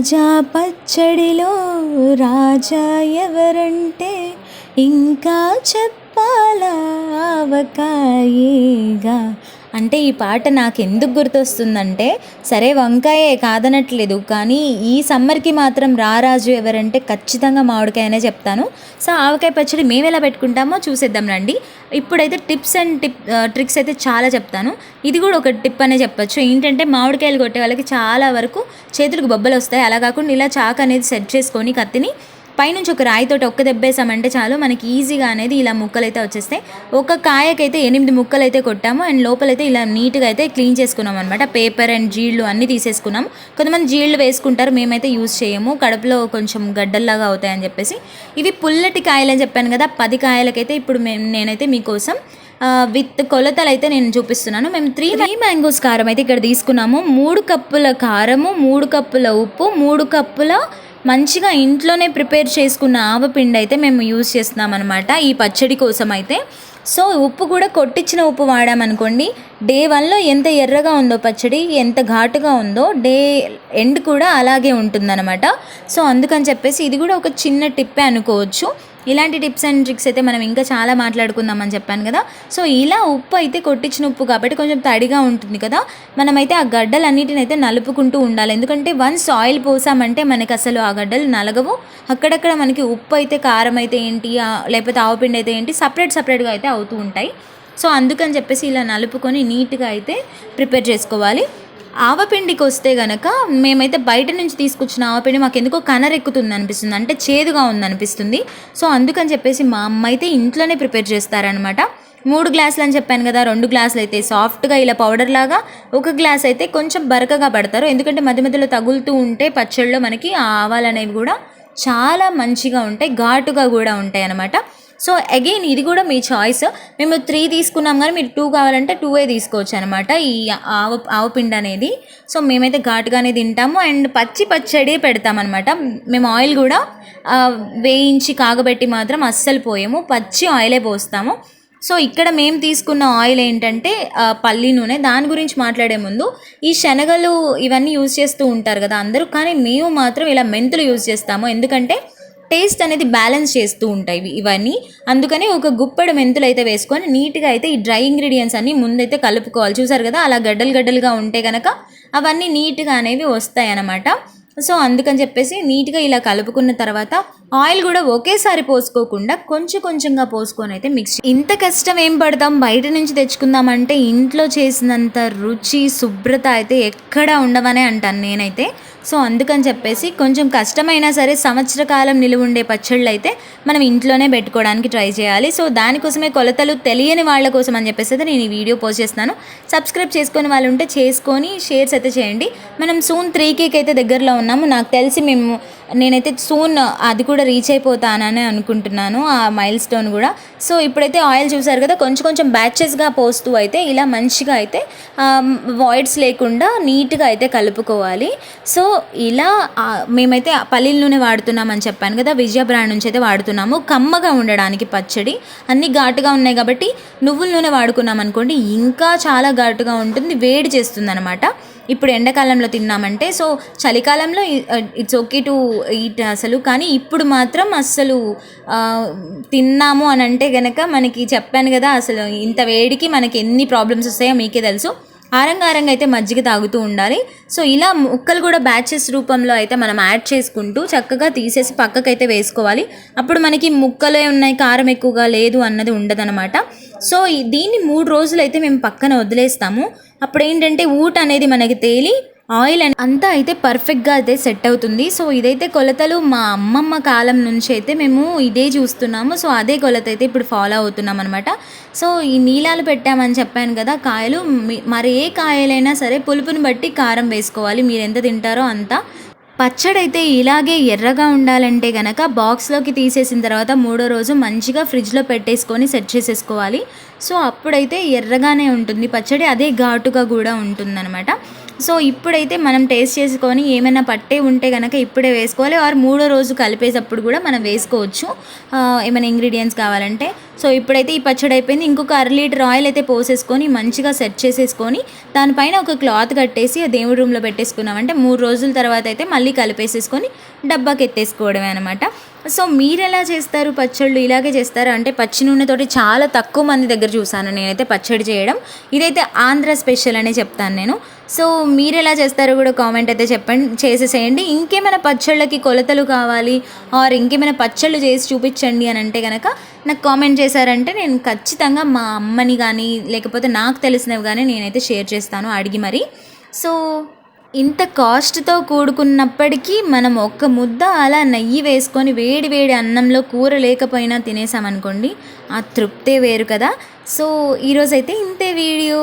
తాజా పచ్చడిలో రాజా ఎవరంటే ఇంకా చెప్పాలా ఆవకాయేగా. అంటే ఈ పాట నాకెందుకు గుర్తొస్తుందంటే, సరే వంకాయే కాదనట్లేదు, కానీ ఈ సమ్మర్‌కి మాత్రం రారాజు ఎవరంటే ఖచ్చితంగా మామిడికాయనే చెప్తాను. సో, ఆవకాయ పచ్చడి మేమెలా పెట్టుకుంటామో చూసేద్దాం రండి. ఇప్పుడైతే టిప్స్ అండ్ ట్రిక్స్ అయితే చాలా చెప్తాను. ఇది కూడా ఒక టిప్ అనే చెప్పొచ్చు. ఏంటంటే మామిడికాయలు కొట్టే వాళ్ళకి చాలా వరకు చేతులకు బొబ్బలొస్తాయి. అలా కాకుండా ఇలా చాకు అనేది సెట్ చేసుకొని కత్తిని పైనుంచి ఒక రాయితోటి ఒక్క దెబ్బేసామంటే చాలు, మనకి ఈజీగా అనేది ఇలా ముక్కలైతే వచ్చేస్తాయి. ఒక కాయకైతే 8 ముక్కలైతే కొట్టాము అండ్ లోపలైతే ఇలా నీట్గా అయితే క్లీన్ చేసుకున్నాం అనమాట. పేపర్ అండ్ జీళ్ళు అన్నీ తీసేసుకున్నాం. కొంతమంది జీళ్ళు వేసుకుంటారు, మేమైతే యూజ్ చేయము, కడుపులో కొంచెం గడ్డల్లాగా అవుతాయని చెప్పేసి. ఇవి పుల్లటి కాయలు అని చెప్పాను కదా, 10 కాయలకైతే ఇప్పుడు నేనైతే మీకోసం విత్ కొలతలు అయితే నేను చూపిస్తున్నాను. మేము 3 మ్యాంగోస్ కారం అయితే ఇక్కడ తీసుకున్నాము. 3 కప్పుల కారము, 3 కప్పుల ఉప్పు, 3 కప్పుల మంచిగా ఇంట్లోనే ప్రిపేర్ చేసుకున్న ఆవపిండి అయితే మేము యూజ్ చేస్తున్నాం అనమాట ఈ పచ్చడి కోసం అయితే. సో ఉప్పు కూడా కొట్టించిన ఉప్పు వాడామనుకోండి, డే 1లో ఎంత ఎర్రగా ఉందో పచ్చడి, ఎంత ఘాటుగా ఉందో డే ఎండ్ కూడా అలాగే ఉంటుందన్నమాట. సో అందుకని చెప్పేసి ఇది కూడా ఒక చిన్న టిప్పే అనుకోవచ్చు. ఇలాంటి టిప్స్ అండ్ ట్రిక్స్ అయితే మనం ఇంకా చాలా మాట్లాడుకుందామని చెప్పాను కదా. సో ఇలా ఉప్పు అయితే కొట్టించిన ఉప్పు కాబట్టి కొంచెం తడిగా ఉంటుంది కదా, మనమైతే ఆ గడ్డలన్నిటిని అయితే నలుపుకుంటూ ఉండాలి. ఎందుకంటే వన్స్ ఆయిల్ పోసామంటే మనకి అసలు ఆ గడ్డలు నలగవు. అక్కడక్కడ మనకి ఉప్పు అయితే, కారం అయితే ఏంటి, లేకపోతే ఆవపిండి అయితే ఏంటి, సపరేట్గా అయితే అవుతూ ఉంటాయి. సో అందుకని చెప్పేసి ఇలా నలుపుకొని నీట్గా అయితే ప్రిపేర్ చేసుకోవాలి. ఆవపిండికి వస్తే కనుక మేమైతే బయట నుంచి తీసుకొచ్చిన ఆవపిండి మాకు ఎందుకో కనరెక్కుతుంది అనిపిస్తుంది, అంటే చేదుగా ఉందనిపిస్తుంది. సో అందుకని చెప్పేసి మా అమ్మ అయితే ఇంట్లోనే ప్రిపేర్ చేస్తారనమాట. 3 గ్లాసులు అని చెప్పాను కదా, 2 గ్లాసులు అయితే సాఫ్ట్గా ఇలా పౌడర్ లాగా, 1 గ్లాస్ అయితే కొంచెం బరకగా పడతారు. ఎందుకంటే మధ్య మధ్యలో తగులుతూ ఉంటే పచ్చళ్ళలో మనకి ఆ ఆవాలు అనేవి కూడా చాలా మంచిగా ఉంటాయి, ఘాటుగా కూడా ఉంటాయి అన్నమాట. సో అగైన్ ఇది కూడా మీ చాయిస్. మేము 3 తీసుకున్నాం, కానీ మీరు 2 కావాలంటే 2 తీసుకోవచ్చు అనమాట ఈ ఆవపిండి అనేది. సో మేమైతే ఘాటుగానే తింటాము అండ్ పచ్చడి పెడతామన్నమాట. మేము ఆయిల్ కూడా వేయించి కాగబెట్టి మాత్రం అస్సలు పోయాము, పచ్చి ఆయిలే పోస్తాము. సో ఇక్కడ మేము తీసుకున్న ఆయిల్ ఏంటంటే పల్లి నూనె. దాని గురించి మాట్లాడే ముందు, ఈ శనగలు ఇవన్నీ యూజ్ చేస్తూ ఉంటారు కదా అందరూ, కానీ మేము మాత్రం ఇలా మెంతులు యూజ్ చేస్తాము. ఎందుకంటే టేస్ట్ అనేది బ్యాలెన్స్ చేస్తూ ఉంటాయి ఇవన్నీ. అందుకని ఒక గుప్పెడు మెంతులు అయితే వేసుకొని నీట్గా అయితే ఈ డ్రై ఇంగ్రీడియంట్స్ అన్నీ ముందైతే కలుపుకోవాలి. చూసారు కదా, అలా గడ్డలుగా ఉంటే కనుక అవన్నీ నీట్గా అనేవి వస్తాయి అన్నమాట. సో అందుకని చెప్పేసి నీట్గా ఇలా కలుపుకున్న తర్వాత ఆయిల్ కూడా ఒకేసారి పోసుకోకుండా కొంచెంగా పోసుకొని అయితే మిక్స్. ఇంత కష్టం ఏం పడతాం, బయట నుంచి తెచ్చుకుందామంటే ఇంట్లో చేసినంత రుచి, శుభ్రత అయితే ఎక్కడా ఉండవనే అంటాను నేనైతే. సో అందుకని చెప్పేసి కొంచెం కష్టమైనా సరే సంవత్సర కాలం నిలువ ఉండే పచ్చళ్ళు అయితే మనం ఇంట్లోనే పెట్టుకోవడానికి ట్రై చేయాలి. సో దానికోసమే కొలతలు తెలియని వాళ్ళ కోసం అని చెప్పేసి అయితే నేను ఈ వీడియో పోస్ట్ చేస్తున్నాను. సబ్స్క్రైబ్ చేసుకొని వాళ్ళు ఉంటే చేసుకొని షేర్స్ అయితే చేయండి. మనం సూన్ 3K అయితే దగ్గరలో ఉన్నాము. నాకు తెలిసి నేనైతే సూన్ అది కూడా రీచ్ అయిపోతానని అనుకుంటున్నాను, ఆ మైల్ స్టోన్ కూడా. సో ఇప్పుడైతే ఆయిల్ చూసారు కదా, కొంచెం బ్యాచెస్గా పోస్తూ అయితే ఇలా మంచిగా అయితే వాయిడ్స్ లేకుండా నీట్గా అయితే కలుపుకోవాలి. సో ఇలా మేమైతే పల్లీల నూనె వాడుతున్నామని చెప్పాను కదా, విజయ బ్రాండ్ నుంచి అయితే వాడుతున్నాము. కమ్మగా ఉండడానికి పచ్చడి అన్నీ ఘాటుగా ఉన్నాయి కాబట్టి నువ్వుల నూనె వాడుకున్నాం అనుకోండి ఇంకా చాలా ఘాటుగా ఉంటుంది, వేడి చేస్తుంది అనమాట. ఇప్పుడు ఎండాకాలంలో తిన్నామంటే, సో చలికాలంలో ఇట్స్ ఓకే టు ఈట్ అసలు, కానీ ఇప్పుడు మాత్రం అస్సలు తిన్నాము అని అంటే కనుక మనకి చెప్పాను కదా, అసలు ఇంత వేడికి మనకి ఎన్ని ప్రాబ్లమ్స్ వస్తాయో మీకే తెలుసు. ఆరంగా అయితే మజ్జిగ తాగుతూ ఉండాలి. సో ఇలా ముక్కలు కూడా బ్యాచెస్ రూపంలో అయితే మనం యాడ్ చేసుకుంటూ చక్కగా తీసేసి పక్కకైతే వేసుకోవాలి. అప్పుడు మనకి ముక్కలే ఉన్నాయి, కారం ఎక్కువగా లేదు అన్నది ఉండదన్నమాట. సో దీన్ని 3 రోజులు అయితే మేము పక్కన వదిలేస్తాము. అప్పుడు ఏంటంటే ఊట అనేది మనకి తేలి ఆయిల్ అంతా అయితే పర్ఫెక్ట్గా అయితే సెట్ అవుతుంది. సో ఇదైతే కొలతలు మా అమ్మమ్మ కాలం నుంచి అయితే మేము ఇదే చూస్తున్నాము. సో అదే కొలత అయితే ఇప్పుడు ఫాలో అవుతున్నాం అనమాట. సో ఈ నీలాలు పెట్టామని చెప్పాను కదా, కాయలు మరి ఏ కాయలైనా సరే పులుపుని బట్టి కారం వేసుకోవాలి, మీరు ఎంత తింటారో అంత. పచ్చడి అయితే ఇలాగే ఎర్రగా ఉండాలంటే కనుక బాక్స్లోకి తీసేసిన తర్వాత 3వ రోజు మంచిగా ఫ్రిడ్జ్లో పెట్టేసుకొని సెట్ చేసేసుకోవాలి. సో అప్పుడైతే ఎర్రగానే ఉంటుంది పచ్చడి, అదే ఘాటుగా కూడా ఉంటుందన్నమాట. సో ఇప్పుడైతే మనం టేస్ట్ చేసుకొని ఏమైనా పట్టే ఉంటే కనుక ఇప్పుడే వేసుకోవాలి, ఆర్ 3వ రోజు కలిపేటప్పుడు కూడా మనం వేసుకోవచ్చు ఏమైనా ఇంగ్రీడియంట్స్ కావాలంటే. సో ఇప్పుడైతే ఈ పచ్చడి అయిపోయింది. ఇంకొక అర లీటర్ ఆయిల్ అయితే పోసేసుకొని మంచిగా సెట్ చేసేసుకొని దానిపైన ఒక క్లాత్ కట్టేసి ఆ దేవుడి రూమ్లో పెట్టేసుకున్నామంటే 3 రోజుల తర్వాత అయితే మళ్ళీ కలిపేసేసుకొని డబ్బాకి ఎత్తేసుకోవడమే అనమాట. సో మీరెలా చేస్తారు పచ్చళ్ళు? ఇలాగే చేస్తారా? అంటే పచ్చి నూనెతోటి చాలా తక్కువ మంది దగ్గర చూసాను నేనైతే పచ్చడి చేయడం. ఇదైతే ఆంధ్ర స్పెషల్ అనే చెప్తాను నేను. సో మీరెలా చేస్తారో కూడా కామెంట్ అయితే చేసేసేయండి. ఇంకేమైనా పచ్చళ్ళకి కొలతలు కావాలి ఆర్ ఇంకేమైనా పచ్చళ్ళు చేసి చూపించండి అని అంటే కనుక నాకు కామెంట్ చేశారంటే నేను ఖచ్చితంగా మా అమ్మని కానీ లేకపోతే నాకు తెలిసినవి కానీ నేనైతే షేర్ చేస్తాను అడిగి మరి. సో ఇంత కాస్ట్తో కూడుకున్నప్పటికీ మనం ఒక్క ముద్ద అలా నెయ్యి వేసుకొని వేడి వేడి అన్నంలో కూర లేకపోయినా తినేసామనుకోండి, ఆ తృప్తే వేరు కదా. సో ఈరోజైతే ఇంతే వీడియో.